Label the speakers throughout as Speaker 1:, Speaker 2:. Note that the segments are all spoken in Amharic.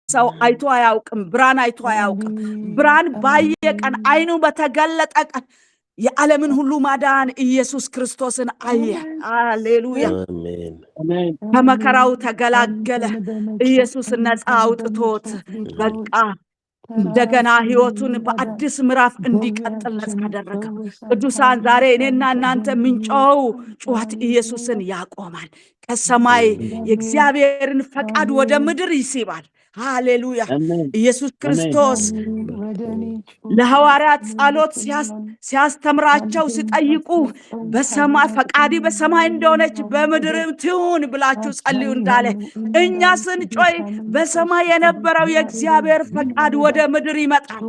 Speaker 1: ሰው አይቶ አያውቅም ብርሃን አይቶ አያውቅም ብርሃን ባየቀን አይኑ በተገለጠ ቀን የዓለምን ሁሉ ማዳን ኢየሱስ ክርስቶስን አየ ሃሌሉያ
Speaker 2: አሜን
Speaker 1: ከመከራው ተገላገለ ኢየሱስ ነፃ አውጥቶት በቃ እንደገና ህይወቱን በአዲስ ምዕራፍ እንዲቀጥል ነፃ አደረገው ቅዱሳን ዛሬ እኔና እናንተ ምንጮው ጩኸት ኢየሱስን ያቆማል ከሰማይ የእግዚአብሔርን ፈቃድ ወደ ምድር ይስባል ሃሌሉያ ኢየሱስ ክርስቶስ ለሐዋርያት ጸሎት ሲያስተምራቸው ሲጠይቁ በሰማይ ፈቃዲ በሰማይ እንደሆነች በምድርም ትሁን ብላችሁ ጸልዩ እንዳለ እኛ ስንጮይ በሰማይ የነበረው የእግዚአብሔር ፈቃድ ወደ ምድር ይመጣል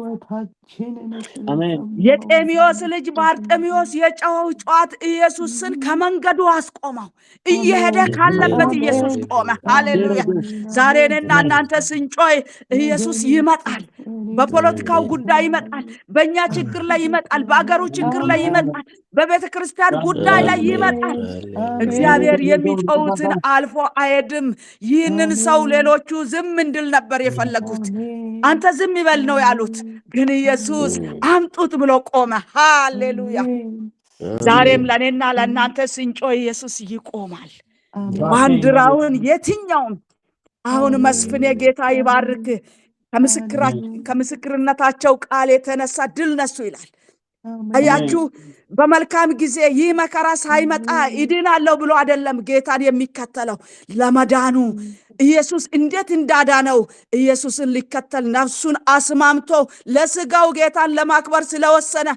Speaker 2: አሜን
Speaker 1: የጤሚዮስ ልጅ ባርጤሚዮስ የጮኸው ጩኸት ኢየሱስን ከመንገዱ አስቆመው እየሄደ ካለበት ኢየሱስ ቆመ ሃሌሉያ ዛሬ እኔና እናንተ ስንጮይ ኢየሱስ ይመጣል በፖለቲካው ጉዳይ ይመጣል በእኛ ችግር ላይ ይመጣል በአገሩ ችግር ላይ ይመጣል በቤተክርስቲያን ጉዳይ ላይ ይመጣል እግዚአብሔር የሚጮሁትን አልፎ አይሄድም ይህንን ሰው ሌሎቹ ዝም እንድል ነበር የፈለጉት አንተ ዝም ይበል ነው ያሉት ግን ኢየሱስ አምጡት ብሎ ቆመ ሃሌሉያ ዛሬም ለኔና ለእናንተ ስንጮህ ኢየሱስ ይቆማል ባንዲራውን የትኛውም አሁን መስፍን የጌታ ይባርክ ከምስክርነታቸው ቃል የተነሳ ድል ነሱ ይላል አያችሁ በመልካም ጊዜ ይህ መከራ ሳይመጣ ይድናለው ብሎ አይደለም ጌታን የሚከተለው ለመዳኑ ኢየሱስ እንዴት እንዳዳነው ኢየሱስን ሊከተል ነፍሱን አስማምቶ ለስጋው ጌታን ለማክበር ስለወሰነ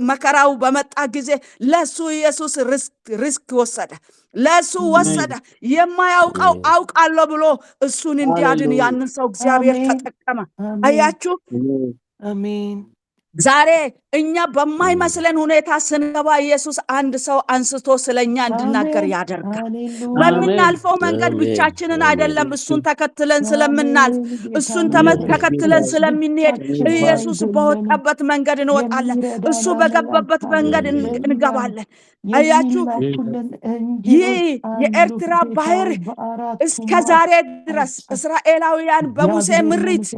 Speaker 1: መከራው በመጣ ጊዜ ለሱ ኢየሱስ ሪስክ ወሰደ ለሱ ወሰደ የማያውቀው አውቃለሁ ብሎ እሱን እንዲያድን ያንን ሰው እግዚአብሔር ተጠቀመ አያችሁ
Speaker 3: አሜን
Speaker 1: ዛሬ እኛ በማይመስለን ሁኔታ ስንገባ ኢየሱስ አንድ ሰው አንስቶ ስለኛ እንድናገር ያደርጋል በመናልፈው መንገድ ብቻችንን አይደለም እሱን ተከትለን ስለምናልፍ እሱን ተከትለን ስለምንሄድ ኢየሱስ በወጣበት መንገድ እንወጣለን እሱ በገባበት መንገድ እንገባለን አያችሁ ይህ የኤርትራ ባህር እስከ ዛሬ ድረስ እስራኤላውያን በሙሴ ምሪት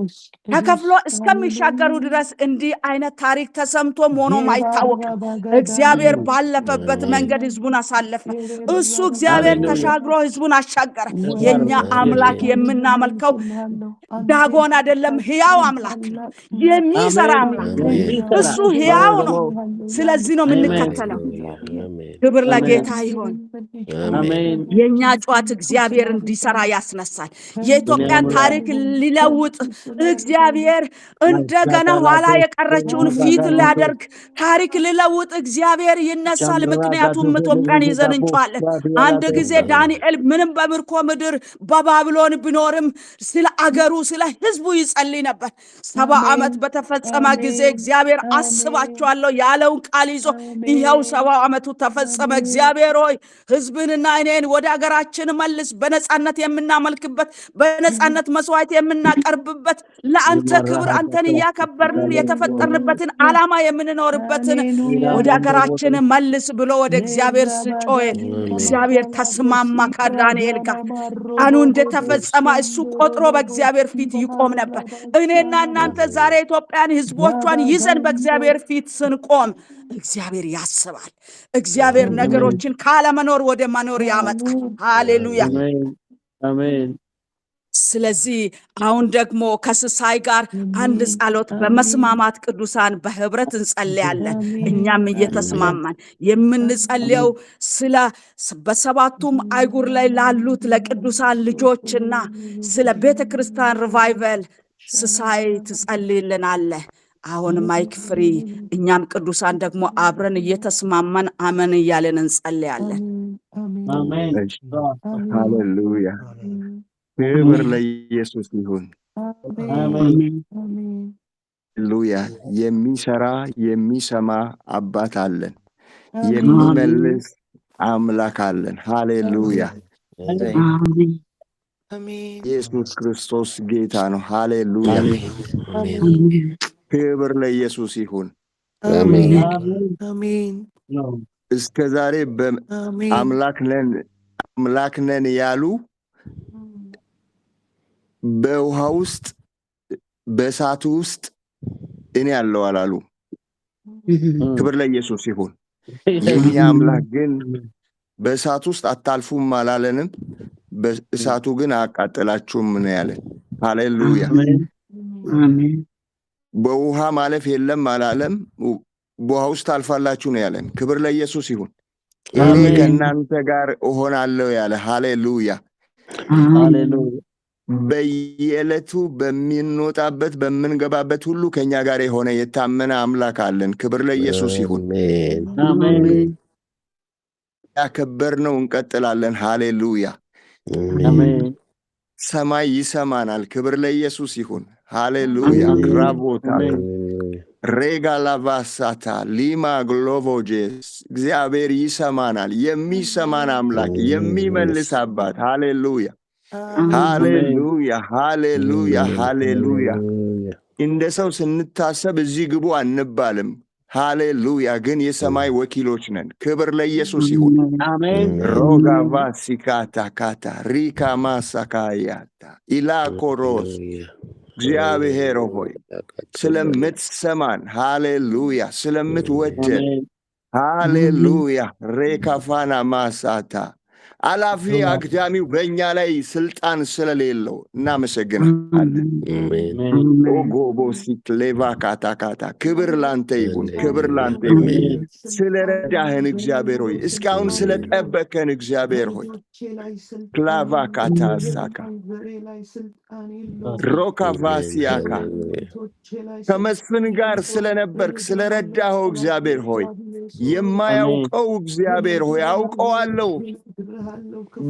Speaker 1: ተከፍሎ እስከሚሻገሩ ድረስ እንዲህ አይነት ታሪክ ተሰምቶ ሆኖም አይታወቅም እግዚአብሔር ባለፈበት መንገድ ህዝቡን አሳለፈ እሱ እግዚአብሔር ተሻግሮ ህዝቡን አሻገረ የኛ አምላክ የምናመልከው ዳጎን አይደለም ሕያው አምላክ ነው የሚሰራ አምላክ እሱ ሕያው ነው ስለዚህ ነው የምንከተለው ክብር ለጌታ ይሁን
Speaker 2: አሜን
Speaker 1: የኛ ጩኸት እግዚአብሔር እንዲሰራ ያስነሳል የኢትዮጵያን ታሪክ ሊለውጥ እግዚአብሔር እንደገና ኋላ የቀረችውን ፊት ሊያደርግ ታሪክ ሊለውጥ እግዚአብሔር ይነሳል ምክንያቱም ኢትዮጵያን ይዘን እንጫለን አንድ ጊዜ ዳንኤል ምንም በምርኮ ምድር በባቢሎን ቢኖርም ስለ አገሩ ስለ ህዝቡ ይጸልይ ነበር 70 ዓመት በተፈጸመ ጊዜ እግዚአብሔር አስባቸዋለሁ ያለውን ቃል ይዞ ይሄው 70 ዓመቱ ተፈጸመ እግዚአብሔር ሆይ ህዝብንና እኔን ወደ አገራችን መልስ በነጻነት የምናመልክበት በነጻነት መስዋዕት የምናቀርብበት ለአንተ ክብር አንተን ያከበርን የተፈጠርንበትን ዓላማ የምንኖርበትን ወደ አገራችን መልስ ብሎ ወደ እግዚአብሔር ስጮህ እግዚአብሔር ተስማማ ከዳንኤል ጋር አኑ እንደተፈጸመ እሱ ቆጥሮ በእግዚአብሔር ፊት ይቆም ነበር እኔና እናንተ ዛሬ ኢትዮጵያን ህዝቦቿን ይዘን በእግዚአብሔር ፊት ስንቆም እግዚአብሔር ያስባል እግዚአብሔር ነገሮችን ካለመኖር ወደ መኖር ያመጣል ሃሌሉያ
Speaker 2: አሜን
Speaker 1: ስለዚህ አሁን ደግሞ ከስሳይ ጋር አንድ ጸሎት በመስማማት ቅዱሳን በህብረት እንጸልያለን እኛም እየተስማማን የምንጸልየው ስለ በሰባቱም አይጉር ላይ ላሉት ለቅዱሳን ልጆችና ስለ ቤተክርስቲያን ሪቫይቫል ስሳይ ትጸልይልናል አሁን ማይክ ፍሪ እኛም ቅዱሳን ደግሞ አብረን እየተስማማን አመን እያለን እንጸልያለን
Speaker 2: አሜን
Speaker 4: ሃሌሉያ ክብር ለኢየሱስ ይሁን
Speaker 2: አሜን
Speaker 4: ሃሌሉያ የሚሰራ የሚሰማ አባት አለን የሚመልስ አምላክ አለን ሃሌሉያ
Speaker 3: አሜን
Speaker 4: ኢየሱስ ክርስቶስ ጌታ ነው ሃሌሉያ ክብር ለኢየሱስ ይሁን
Speaker 3: አሜን አሜን
Speaker 4: እስከ ዛሬ አምላክ ነን ያሉ በውሃ ውስጥ በእሳቱ ውስጥ እኔ ያለው አላሉ። ክብር ለኢየሱስ ይሁን። የኛ አምላክ ግን በእሳቱ ውስጥ አታልፉም አላለንም። በእሳቱ ግን አቃጠላችሁም ነው ያለን። ሃሌሉያ። በውሃ ማለፍ የለም አላለም። በውሃ ውስጥ አልፋላችሁ ነው ያለን። ክብር ለኢየሱስ ይሁን። እኔ ከእናንተ ጋር እሆናለሁ ያለ። ሃሌሉያ። በየዕለቱ በሚንወጣበት በምንገባበት ሁሉ ከኛ ጋር የሆነ የታመነ አምላክ አለን። ክብር ለኢየሱስ ይሁን። ያከበርነው እንቀጥላለን። ሃሌሉያ። ሰማይ ይሰማናል። ክብር ለኢየሱስ ይሁን። ሃሌሉያ። ክራቦታ ሬጋላቫሳታ ሊማ ግሎቮጄስ እግዚአብሔር ይሰማናል። የሚሰማን አምላክ፣ የሚመልስ አባት። ሃሌሉያ ሃሌሉያ ሃሌሉያ ሃሌሉያ። እንደ ሰው ስንታሰብ እዚህ ግቡ አንባልም። ሃሌሉያ። ግን የሰማይ ወኪሎች ነን። ክብር ለኢየሱስ ይሁን። አሜን። ሮጋቫ ሲካታ ካታ ሪካ ማሳካያታ ኢላኮሮስ እግዚአብሔር ሆይ ስለምትሰማን፣ ሃሌሉያ፣ ስለምትወደን፣ ሃሌሉያ። ሬካፋና ማሳታ አላፊ አግዳሚው በእኛ ላይ ስልጣን ስለሌለው እናመሰግናለን። ኦጎቦሲክ ሌቫ ካታካታ ክብር ላንተ ይሁን፣ ክብር ላንተ ይሁን። ስለረዳህን እግዚአብሔር ሆይ፣ እስካሁን ስለጠበከን እግዚአብሔር ሆይ ክላቫ ካታሳካ ሮካቫሲያካ ከመስፍን ጋር ስለነበርክ ስለረዳኸው እግዚአብሔር ሆይ የማያውቀው እግዚአብሔር ሆይ አውቀዋለሁ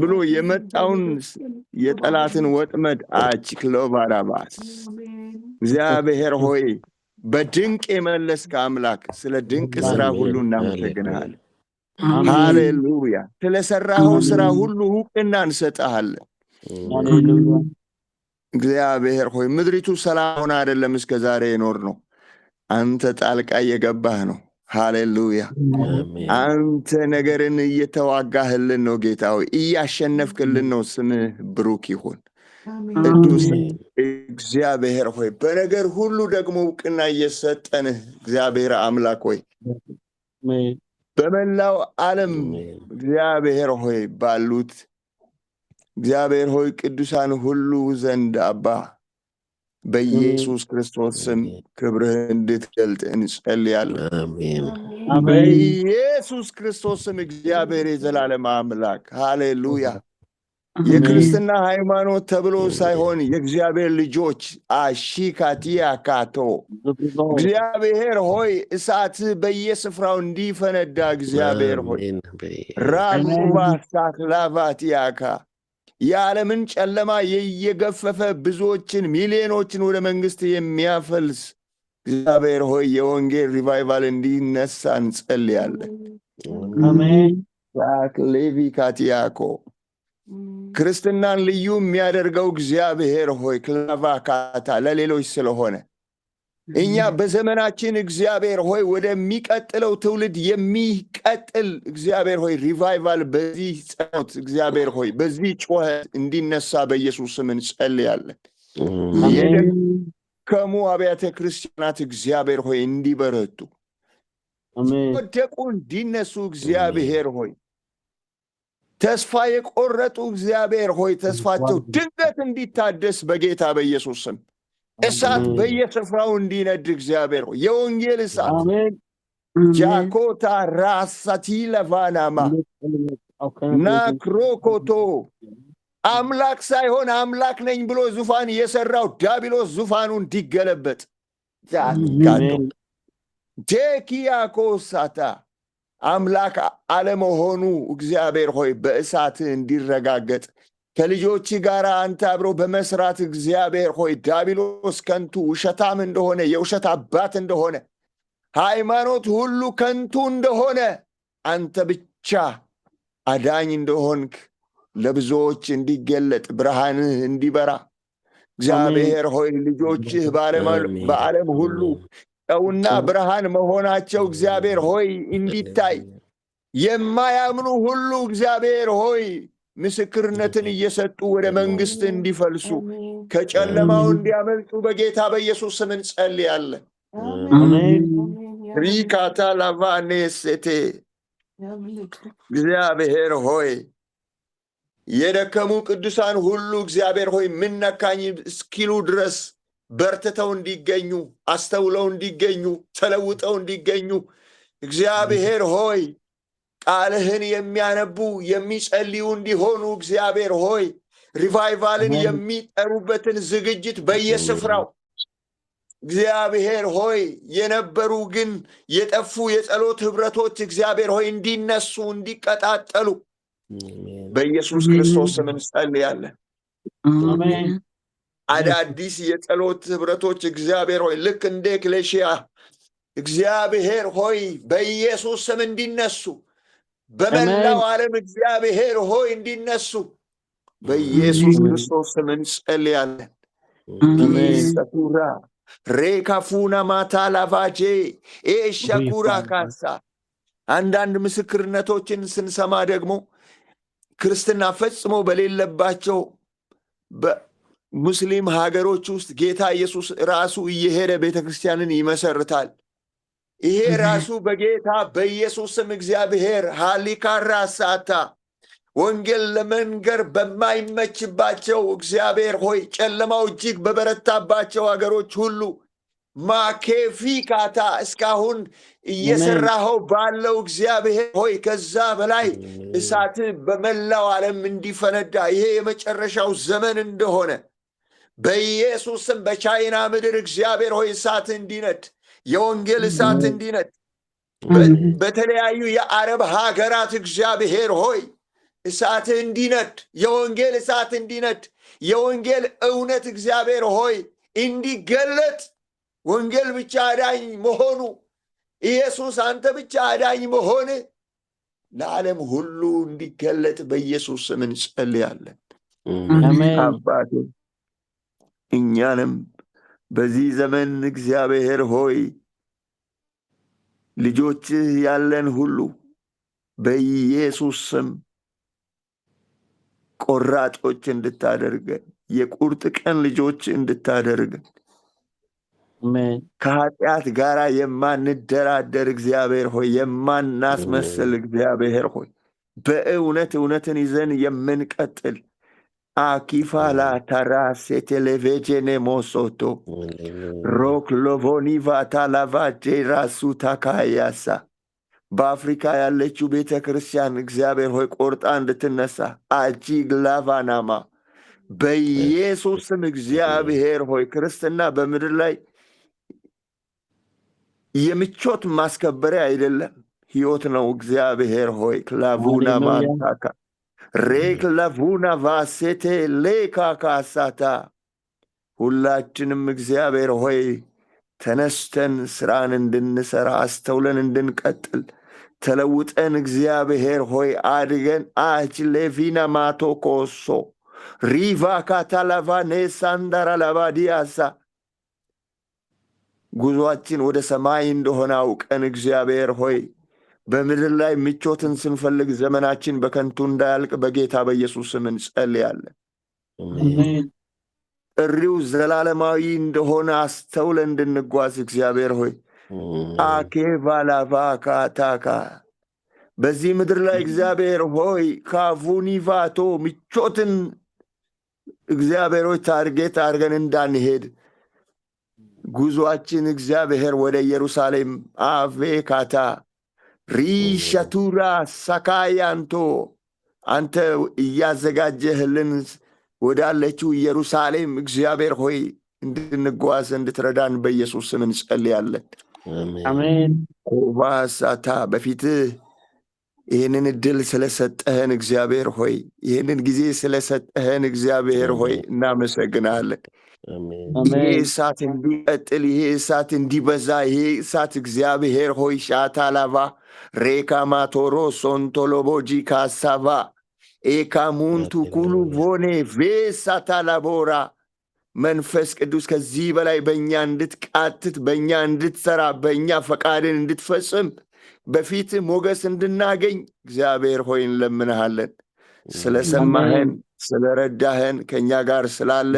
Speaker 4: ብሎ የመጣውን የጠላትን ወጥመድ አችክሎባራባስ እግዚአብሔር ሆይ በድንቅ የመለስከ አምላክ ስለ ድንቅ ስራ ሁሉ እናመሰግንሃለን። ሃሌሉያ። ስለሰራኸው ስራ ሁሉ ዕውቅና እንሰጥሃለን። እግዚአብሔር ሆይ ምድሪቱ ሰላም ሆና አይደለም እስከ ዛሬ የኖር ነው። አንተ ጣልቃ እየገባህ ነው። ሃሌሉያ። አንተ ነገርን እየተዋጋህልን ነው ጌታ ሆይ፣ እያሸነፍክልን ነው። ስምህ ብሩክ ይሁን። ቅዱስ እግዚአብሔር ሆይ በነገር ሁሉ ደግሞ ዕውቅና እየሰጠንህ እግዚአብሔር አምላክ ሆይ በመላው ዓለም እግዚአብሔር ሆይ ባሉት እግዚአብሔር ሆይ ቅዱሳን ሁሉ ዘንድ አባ በኢየሱስ ክርስቶስ ስም ክብርህን እንድትገልጥ እንጸልያለን። በኢየሱስ ክርስቶስ ስም እግዚአብሔር የዘላለም አምላክ ሃሌሉያ። የክርስትና ሃይማኖት ተብሎ ሳይሆን የእግዚአብሔር ልጆች አሺካቲያ ካቶ እግዚአብሔር ሆይ እሳት በየስፍራው እንዲፈነዳ እግዚአብሔር ሆይ ራቡባ ሳክላቫቲያካ የዓለምን ጨለማ የየገፈፈ ብዙዎችን ሚሊዮኖችን ወደ መንግስት የሚያፈልስ እግዚአብሔር ሆይ የወንጌል ሪቫይቫል እንዲነሳ እንጸልያለን። አሜን። ሌቪካቲያኮ ክርስትናን ልዩ የሚያደርገው እግዚአብሔር ሆይ ክላቫካታ ለሌሎች ስለሆነ እኛ በዘመናችን እግዚአብሔር ሆይ ወደሚቀጥለው ትውልድ የሚቀጥል እግዚአብሔር ሆይ ሪቫይቫል በዚህ ጸሎት እግዚአብሔር ሆይ በዚህ ጩኸት እንዲነሳ በኢየሱስ ስም እንጸልያለን። የደከሙ አብያተ ክርስቲያናት እግዚአብሔር ሆይ እንዲበረቱ፣ ወደቁ እንዲነሱ እግዚአብሔር ሆይ ተስፋ የቆረጡ እግዚአብሔር ሆይ ተስፋቸው ድንገት እንዲታደስ በጌታ በኢየሱስ ስም እሳት በየስፍራው እንዲነድ እግዚአብሔር ሆይ የወንጌል እሳት ጃኮታ ራሳቲ ለቫናማ ናክሮኮቶ አምላክ ሳይሆን አምላክ ነኝ ብሎ ዙፋን የሰራው ዲያብሎስ ዙፋኑ እንዲገለበጥ ጄኪያኮሳታ አምላክ አለመሆኑ እግዚአብሔር ሆይ በእሳት እንዲረጋገጥ ከልጆች ጋር አንተ አብሮ በመስራት እግዚአብሔር ሆይ ዲያብሎስ ከንቱ ውሸታም እንደሆነ የውሸት አባት እንደሆነ ሃይማኖት ሁሉ ከንቱ እንደሆነ አንተ ብቻ አዳኝ እንደሆንክ ለብዙዎች እንዲገለጥ ብርሃንህ እንዲበራ እግዚአብሔር ሆይ ልጆችህ በዓለም ሁሉ ጨውና ብርሃን መሆናቸው እግዚአብሔር ሆይ እንዲታይ የማያምኑ ሁሉ እግዚአብሔር ሆይ ምስክርነትን እየሰጡ ወደ መንግስት እንዲፈልሱ
Speaker 3: አሜን
Speaker 4: ከጨለማው እንዲያመልጡ በጌታ በኢየሱስ ስም እንጸልያለን።
Speaker 2: አሜን
Speaker 4: ሪካታ ላቫኔሴቴ
Speaker 3: ያምልክ
Speaker 4: እግዚአብሔር ሆይ የደከሙ ቅዱሳን ሁሉ እግዚአብሔር ሆይ ምን ነካኝ እስኪሉ ድረስ በርትተው እንዲገኙ፣ አስተውለው እንዲገኙ፣ ተለውጠው እንዲገኙ እግዚአብሔር ሆይ ቃልህን የሚያነቡ የሚጸልዩ እንዲሆኑ እግዚአብሔር ሆይ ሪቫይቫልን የሚጠሩበትን ዝግጅት በየስፍራው እግዚአብሔር ሆይ የነበሩ ግን የጠፉ የጸሎት ህብረቶች እግዚአብሔር ሆይ እንዲነሱ እንዲቀጣጠሉ በኢየሱስ ክርስቶስ ስም እንጸልያለን።
Speaker 2: አሜን
Speaker 4: አዳዲስ የጸሎት ህብረቶች እግዚአብሔር ሆይ ልክ እንደ ኤክሌሲያ እግዚአብሔር ሆይ በኢየሱስ ስም እንዲነሱ በመላው ዓለም እግዚአብሔር ሆይ እንዲነሱ በኢየሱስ ክርስቶስ ስም እንጸልያለን። ዲሰቱራ ሬካፉና ማታ ላቫጄ ኤሸኩራ ካሳ አንዳንድ ምስክርነቶችን ስንሰማ ደግሞ ክርስትና ፈጽሞ በሌለባቸው በሙስሊም ሀገሮች ውስጥ ጌታ ኢየሱስ ራሱ እየሄደ ቤተክርስቲያንን ይመሰርታል። ይሄ ራሱ በጌታ በኢየሱስ ስም እግዚአብሔር ሃሊካራ ሳታ ወንጌል ለመንገር በማይመችባቸው እግዚአብሔር ሆይ ጨለማው እጅግ በበረታባቸው ሀገሮች ሁሉ ማኬፊካታ እስካሁን እየሰራኸው ባለው እግዚአብሔር ሆይ ከዛ በላይ እሳት በመላው ዓለም እንዲፈነዳ ይሄ የመጨረሻው ዘመን እንደሆነ በኢየሱስ ስም በቻይና ምድር እግዚአብሔር ሆይ እሳት እንዲነድ የወንጌል እሳት እንዲነድ በተለያዩ የአረብ ሀገራት እግዚአብሔር ሆይ እሳት እንዲነድ የወንጌል እሳት እንዲነድ የወንጌል እውነት እግዚአብሔር ሆይ እንዲገለጥ ወንጌል ብቻ አዳኝ መሆኑ ኢየሱስ አንተ ብቻ አዳኝ መሆን ለዓለም ሁሉ እንዲገለጥ በኢየሱስ ስም እንጸልያለን።
Speaker 2: አሜን
Speaker 4: አባቴ እኛንም በዚህ ዘመን እግዚአብሔር ሆይ ልጆችህ ያለን ሁሉ በኢየሱስ ስም ቆራጦች እንድታደርገን የቁርጥ ቀን ልጆች እንድታደርገን
Speaker 2: አሜን
Speaker 4: ከኃጢአት ጋር የማንደራደር እግዚአብሔር ሆይ የማናስመስል እግዚአብሔር ሆይ በእውነት እውነትን ይዘን የምንቀጥል አኪፋላ ታራሴ ቴሌቬጀኔ ሞሶቶ ሮክ ሎቮኒቫታ ላቫጄ ራሱ ታካያሳ በአፍሪካ ያለችው ቤተ ክርስቲያን እግዚአብሔር ሆይ ቆርጣ እንድትነሳ አጂግ ላቫናማ በኢየሱስ ስም እግዚአብሔር ሆይ ክርስትና በምድር ላይ የምቾት ማስከበሪያ አይደለም፣ ሕይወት ነው። እግዚአብሔር ሆይ ክላቡና ማንታካ ሬክ ላቡና ቫሴቴ ሌካካሳታ ሁላችንም እግዚአብሔር ሆይ ተነስተን ስራን እንድንሰራ አስተውለን እንድንቀጥል ተለውጠን እግዚአብሔር ሆይ አድገን አችሌቪና ማቶኮሶ ሪቫ ካታላቫኔ ሳንዳራ ላባዲያሳ ጉዞአችን ወደ ሰማይ እንደሆነ አውቀን እግዚአብሔር ሆይ በምድር ላይ ምቾትን ስንፈልግ ዘመናችን በከንቱ እንዳያልቅ በጌታ በኢየሱስ ስም እንጸልያለን። ጥሪው ዘላለማዊ እንደሆነ አስተውለን እንድንጓዝ እግዚአብሔር ሆይ አኬቫላቫካታካ በዚህ ምድር ላይ እግዚአብሔር ሆይ ካፉኒቫቶ ምቾትን እግዚአብሔር ሆይ ታርጌት አድርገን እንዳንሄድ ጉዞአችን እግዚአብሔር ወደ ኢየሩሳሌም አቬካታ ሪሻቱራ ሳካያንቶ አንተ እያዘጋጀህልን ወዳለችው ኢየሩሳሌም እግዚአብሔር ሆይ እንድንጓዝ እንድትረዳን በኢየሱስ ስም እንጸልያለን።
Speaker 2: አሜን
Speaker 4: ኮባሳታ በፊትህ ይህንን እድል ስለሰጠህን እግዚአብሔር ሆይ ይህንን ጊዜ ስለሰጠህን እግዚአብሔር ሆይ እናመሰግናለን። ይሄ እሳት እንዲቀጥል ይሄ እሳት እንዲበዛ ይሄ እሳት እግዚአብሔር ሆይ ሻታላቫ ሬካማቶሮ ሶንቶሎቦጂ ካሳቫ ኤካሙንቱ ኩሉ ቮኔ ቬሳታላቦራ መንፈስ ቅዱስ ከዚህ በላይ በእኛ እንድትቃትት በእኛ እንድትሰራ በእኛ ፈቃድን እንድትፈጽም በፊት ሞገስ እንድናገኝ እግዚአብሔር ሆይ እንለምንሃለን። ስለሰማህን ስለረዳህን ከእኛ ጋር ስላለ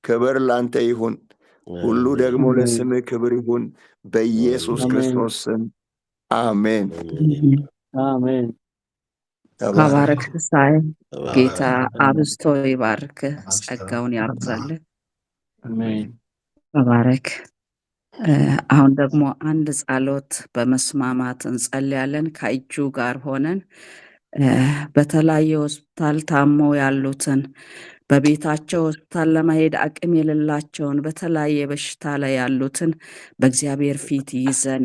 Speaker 4: ክብር ላንተ ይሁን። ሁሉ ደግሞ ለስምህ ክብር ይሁን በኢየሱስ ክርስቶስ ስም አሜን።
Speaker 2: አሜን።
Speaker 1: ተባረክ ትንሣኤ። ጌታ አብዝቶ ይባርክ፣ ጸጋውን ያብዛልህ።
Speaker 2: አሜን።
Speaker 1: ተባረክ። አሁን ደግሞ አንድ ጸሎት በመስማማት እንጸልያለን። ከእጁ ጋር ሆነን በተለያየ ሆስፒታል ታሞ ያሉትን፣ በቤታቸው ሆስፒታል ለመሄድ አቅም የሌላቸውን፣ በተለያየ በሽታ ላይ ያሉትን በእግዚአብሔር ፊት ይዘን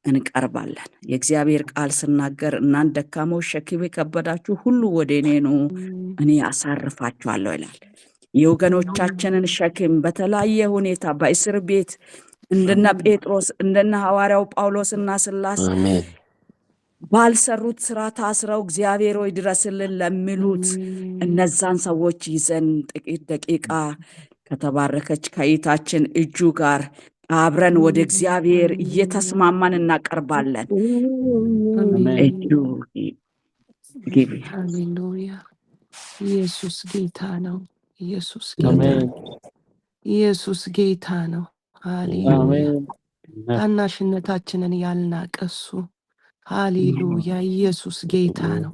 Speaker 1: እንቀርባለን። የእግዚአብሔር ቃል ስናገር እናንተ ደካሞች ሸክም የከበዳችሁ ሁሉ ወደ እኔ ኑ እኔ አሳርፋችኋለሁ ይላል። የወገኖቻችንን ሸክም በተለያየ ሁኔታ በእስር ቤት እንደነ ጴጥሮስ እንደነ ሐዋርያው ጳውሎስና ሲላስ ባልሰሩት ስራ ታስረው እግዚአብሔር ሆይ ድረስልን ለሚሉት እነዛን ሰዎች ይዘን ጥቂት ደቂቃ ከተባረከች ከይታችን እጁ ጋር አብረን ወደ እግዚአብሔር እየተስማማን እናቀርባለን። እጁ ግቢ።
Speaker 3: ሃሌሉያ። ኢየሱስ ጌታ ነው። ኢየሱስ ጌታ ነው። ኢየሱስ ጌታ ነው። ሃሌሉያ። ታናሽነታችንን ያልናቀሱ ሃሌሉያ። ኢየሱስ ጌታ ነው።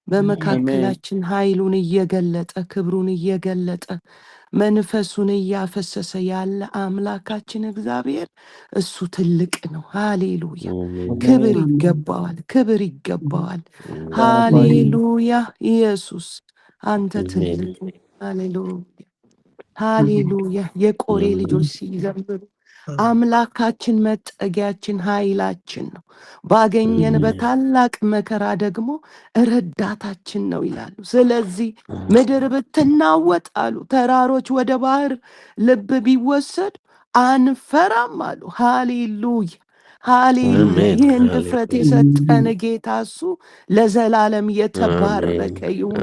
Speaker 3: በመካከላችን ኃይሉን እየገለጠ ክብሩን እየገለጠ መንፈሱን እያፈሰሰ ያለ አምላካችን እግዚአብሔር እሱ ትልቅ ነው። ሃሌሉያ። ክብር ይገባዋል፣ ክብር ይገባዋል። ሃሌሉያ። ኢየሱስ አንተ ትልቅ። ሃሌሉያ፣ ሃሌሉያ። የቆሬ ልጆች ሲዘምሩ አምላካችን መጠጊያችን ኃይላችን ነው፣ ባገኘን በታላቅ መከራ ደግሞ ረዳታችን ነው ይላሉ። ስለዚህ ምድር ብትናወጥ አሉ፣ ተራሮች ወደ ባህር ልብ ቢወሰድ አንፈራም አሉ። ሃሌሉያ፣ ሃሌሉያ። ይህን ድፍረት የሰጠን ጌታ እሱ ለዘላለም የተባረከ ይሁን።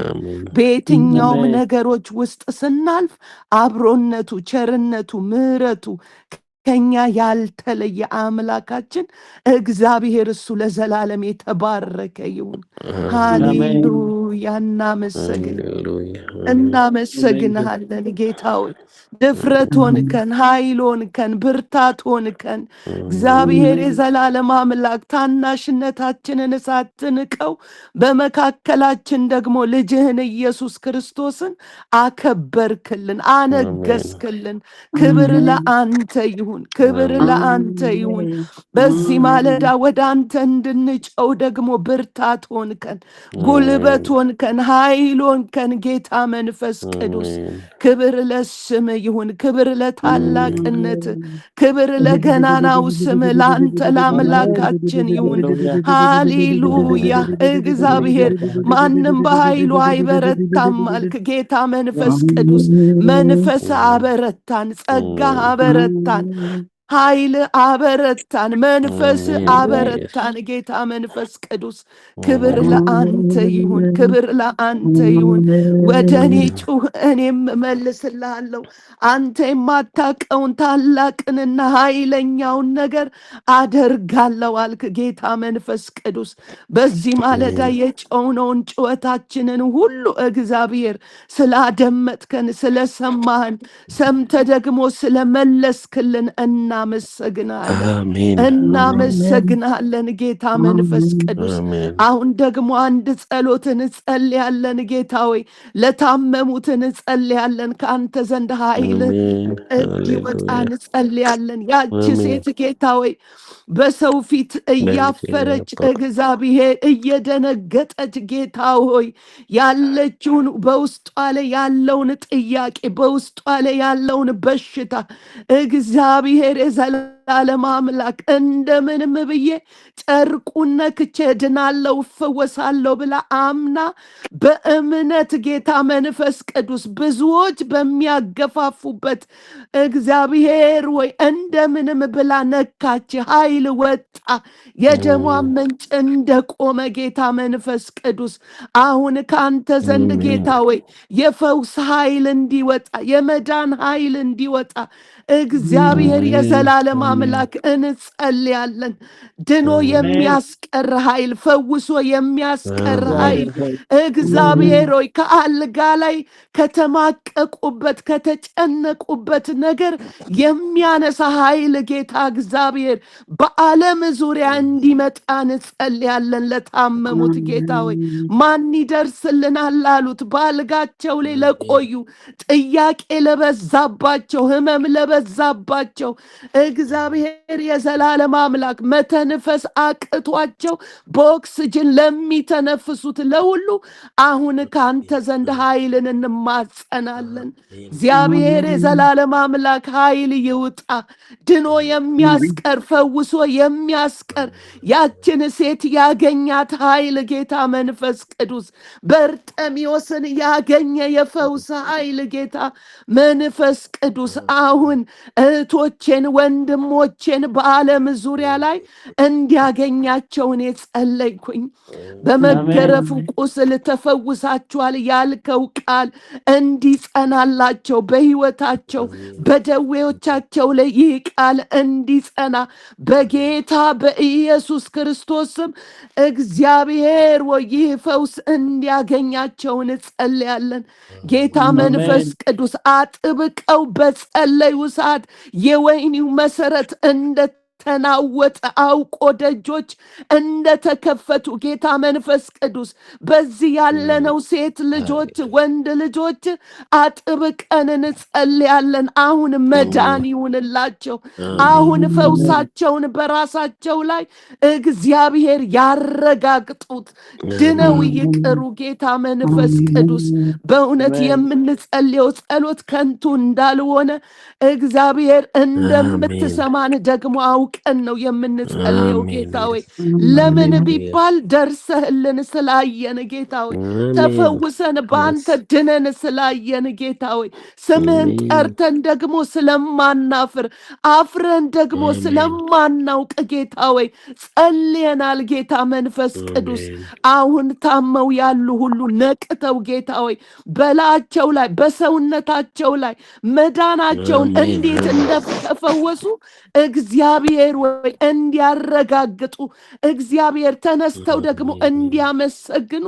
Speaker 3: በየትኛውም ነገሮች ውስጥ ስናልፍ አብሮነቱ፣ ቸርነቱ፣ ምሕረቱ ከኛ ያልተለየ አምላካችን እግዚአብሔር እሱ ለዘላለም የተባረከ ይሁን። ሃሌሉያ። እናመሰግንሃለን ጌታ ሆይ፣ ድፍረት ሆንከን፣ ኃይል ሆንከን፣ ብርታት ሆንከን። እግዚአብሔር የዘላለም አምላክ ታናሽነታችንን ሳትንቀው በመካከላችን ደግሞ ልጅህን ኢየሱስ ክርስቶስን አከበርክልን፣ አነገስክልን። ክብር ለአንተ ይሁን፣ ክብር ለአንተ ይሁን። በዚህ ማለዳ ወደ አንተ እንድንጨው ደግሞ ብርታት ሆንከን፣ ጉልበት ሆንከን፣ ኃይል ሆንከን። ጌታ መንፈስ ቅዱስ ክብር ለስም ይሁን፣ ክብር ለታላቅነት፣ ክብር ለገናናው ስም ለአንተ ለአምላካችን ይሁን። ሃሌሉያ። እግዚአብሔር ማንም በኃይሉ አይበረታም አልክ ጌታ መንፈስ ቅዱስ። መንፈስ አበረታን፣ ጸጋ አበረታን፣ ኃይል አበረታን፣ መንፈስ አበረታን። ጌታ መንፈስ ቅዱስ ክብር ለአንተ ይሁን፣ ክብር ለአንተ ይሁን። ወደ እኔ ጩህ እኔም እመልስልሃለሁ። አንተ የማታውቀውን ታላቅንና ኃይለኛውን ነገር አደርጋለሁ አልክ ጌታ መንፈስ ቅዱስ። በዚህ ማለዳ የጮኽነውን ጩኸታችንን ሁሉ እግዚአብሔር ስላደመጥከን፣ ስለሰማህን፣ ሰምተ ደግሞ ስለመለስክልን እናመሰግናለን ጌታ መንፈስ ቅዱስ። አሁን ደግሞ አንድ ጸሎትን እንጸልያለን ጌታ ሆይ፣ ለታመሙት እንጸልያለን። ከአንተ ዘንድ ኃይል እንዲወጣ እንጸልያለን። ያቺ ሴት ጌታ ሆይ በሰው ፊት እያፈረች እግዚአብሔር እየደነገጠች ጌታ ሆይ ያለችውን በውስጧ ላይ ያለውን ጥያቄ በውስጧ ላይ ያለውን በሽታ እግዚአብሔር የዘላለም አምላክ እንደምንም ብዬ ጨርቁን ነክቼ ድናለሁ እፈወሳለሁ ብላ አምና በእምነት ጌታ መንፈስ ቅዱስ ብዙዎች በሚያገፋፉበት እግዚአብሔር ወይ እንደምንም ብላ ነካች። ኃይል ወጣ፣ የደሟ ምንጭ እንደቆመ ጌታ መንፈስ ቅዱስ አሁን ከአንተ ዘንድ ጌታ ወይ የፈውስ ኃይል እንዲወጣ፣ የመዳን ኃይል እንዲወጣ እግዚአብሔር የዘላለም አምላክ እንጸልያለን። ድኖ የሚያስቀር ኃይል፣ ፈውሶ የሚያስቀር ኃይል እግዚአብሔር ሆይ ከአልጋ ላይ ከተማቀቁበት ከተጨነቁበት ነገር የሚያነሳ ኃይል ጌታ እግዚአብሔር በዓለም ዙሪያ እንዲመጣ እንጸልያለን። ለታመሙት ጌታ ሆይ ማን ይደርስልናል ላሉት በአልጋቸው ላይ ለቆዩ ጥያቄ ለበዛባቸው ህመም ለበዛባቸው እግዚአብሔር የዘላለም አምላክ መተንፈስ አቅቷቸው በኦክስጅን ለሚተነፍሱት ለሁሉ አሁን ካንተ ዘንድ ኃይልን እንማጸናለን። እግዚአብሔር የዘላለም አምላክ ኃይል ይውጣ። ድኖ የሚያስቀር ፈውሶ የሚያስቀር ያችን ሴት ያገኛት ኃይል ጌታ መንፈስ ቅዱስ በርጤሜዎስን ያገኘ የፈውስ ኃይል ጌታ መንፈስ ቅዱስ አሁን እህቶቼን ወንድሞቼን በዓለም ዙሪያ ላይ እንዲያገኛቸውን የጸለይኩኝ በመገረፉ ቁስል ተፈውሳችኋል ያልከው ቃል እንዲጸናላቸው በሕይወታቸው በደዌዎቻቸው ላይ ይህ ቃል እንዲጸና በጌታ በኢየሱስ ክርስቶስም እግዚአብሔር ወይ ይህ ፈውስ እንዲያገኛቸውን ጸልያለን። ጌታ መንፈስ ቅዱስ አጥብቀው በጸለዩ ሰዓት የወይኒው መሰረት እንደተናወጠ አውቆ ደጆች እንደተከፈቱ ጌታ መንፈስ ቅዱስ በዚህ ያለነው ሴት ልጆች ወንድ ልጆች አጥብቀን እንጸልያለን። አሁን መዳን ይሁንላቸው። አሁን ፈውሳቸውን በራሳቸው ላይ እግዚአብሔር ያረጋግጡት፣ ድነው ይቅሩ። ጌታ መንፈስ ቅዱስ በእውነት የምንጸልየው ጸሎት ከንቱ እንዳልሆነ እግዚአብሔር እንደምትሰማን ደግሞ አውቀን ነው የምንጸልየው። ጌታ ሆይ ለምን ቢባል ደርሰህልን ስላየን ጌታ ሆይ ተፈውሰን በአንተ ድነን ስላየን ጌታ ሆይ ስምህን ጠርተን ደግሞ ስለማናፍር አፍረን ደግሞ ስለማናውቅ ጌታ ሆይ ጸልየናል። ጌታ መንፈስ ቅዱስ አሁን ታመው ያሉ ሁሉ ነቅተው ጌታ ሆይ በላቸው ላይ በሰውነታቸው ላይ መዳናቸውን እንዴት እንደተፈወሱ እግዚአብሔር ወይ እንዲያረጋግጡ እግዚአብሔር ተነስተው ደግሞ እንዲያመሰግኑ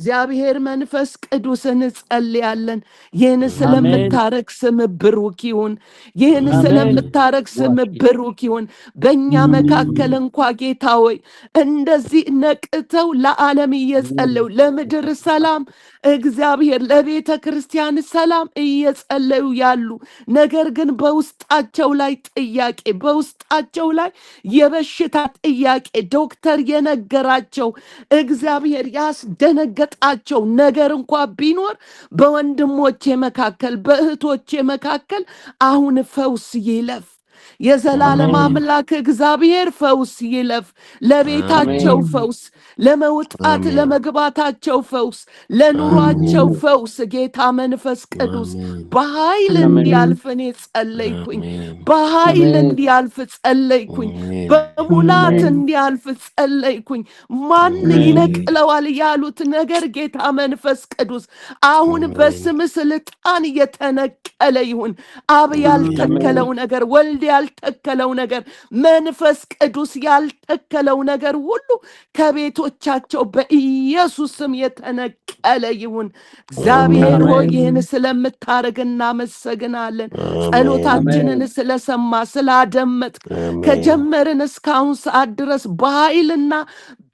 Speaker 3: እግዚአብሔር መንፈስ ቅዱስን ጸልያለን። ይህን ስለምታረግ ስም ብሩክ ይሁን። ይህን ስለምታረግ ስም ብሩክ ይሁን። በእኛ መካከል እንኳ ጌታ ሆይ እንደዚህ ነቅተው ለዓለም እየጸለዩ ለምድር ሰላም እግዚአብሔር ለቤተ ክርስቲያን ሰላም እየጸለዩ ያሉ ነገር ግን በውስጣቸው ላይ ጥያቄ በውስጣቸው ላይ የበሽታ ጥያቄ ዶክተር የነገራቸው እግዚአብሔር ያስደነገጣቸው ነገር እንኳ ቢኖር በወንድሞቼ መካከል በእህቶቼ መካከል አሁን ፈውስ ይለፍ። የዘላለም አምላክ እግዚአብሔር ፈውስ ይለፍ። ለቤታቸው ፈውስ፣ ለመውጣት ለመግባታቸው ፈውስ፣ ለኑሯቸው ፈውስ ጌታ መንፈስ ቅዱስ በኃይል እንዲያልፍ እኔ ጸለይኩኝ። በኃይል እንዲያልፍ ጸለይኩኝ። በሙላት እንዲያልፍ ጸለይኩኝ። ማን ይነቅለዋል ያሉት ነገር ጌታ መንፈስ ቅዱስ አሁን በስም ስልጣን የተነቀለ ይሁን። አብ ያልተከለው ነገር ወልድ ያልተከለው ነገር መንፈስ ቅዱስ ያልተከለው ነገር ሁሉ ከቤቶቻቸው በኢየሱስ ስም የተነቀለ ይሁን። እግዚአብሔር ሆይ ይህን ስለምታረግ እናመሰግናለን። ጸሎታችንን ስለሰማ ስላደመጥክ ከጀመርን እስካሁን ሰዓት ድረስ በኃይልና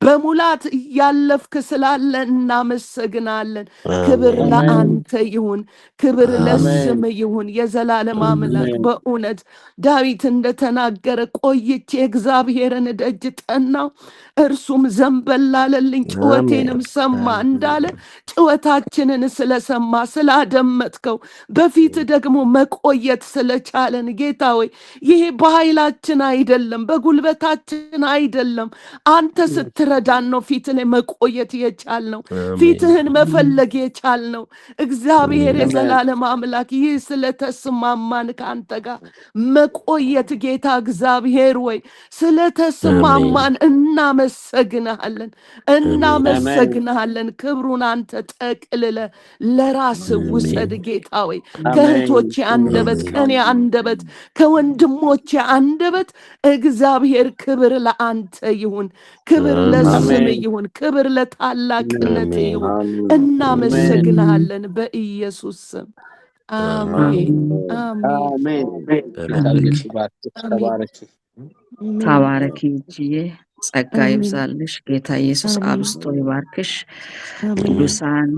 Speaker 3: በሙላት እያለፍክ ስላለ እናመሰግናለን። ክብር ለአንተ ይሁን፣ ክብር ለስም ይሁን። የዘላለም አምላክ በእውነት ዳዊት እንደተናገረ ቆይቼ እግዚአብሔርን ደጅ ጠናው እርሱም ዘንበል አለልኝ ጩኸቴንም ሰማ እንዳለ ጩኸታችንን ስለሰማ ስላደመጥከው በፊት ደግሞ መቆየት ስለቻለን ጌታ ሆይ ይሄ በኃይላችን አይደለም በጉልበታችን አይደለም፣ አንተ ስትረዳን ነው ፊት ላይ መቆየት የቻልነው፣ ፊትህን መፈለግ የቻልነው። እግዚአብሔር የዘላለም አምላክ ይህ ስለተስማማን ከአንተ ጋር መቆየት ጌታ እግዚአብሔር ወይ ስለተስማማን እናመሰግናለን። እናመሰግንሃለን። ክብሩን አንተ ጠቅልለ ለራስ ውሰድ ጌታ ሆይ። ከእህቶቼ አንደበት፣ ከኔ አንደበት፣ ከወንድሞቼ አንደበት እግዚአብሔር ክብር ለአንተ ይሁን፣ ክብር ለስም ይሁን፣ ክብር ለታላቅነት ይሁን። እናመሰግንሃለን በኢየሱስ ስም አሜን አሜን።
Speaker 1: ተባረኪ እጅዬ፣ ጸጋ ይብዛልሽ። ጌታ ኢየሱስ አብስቶ ይባርክሽ። ቅዱሳን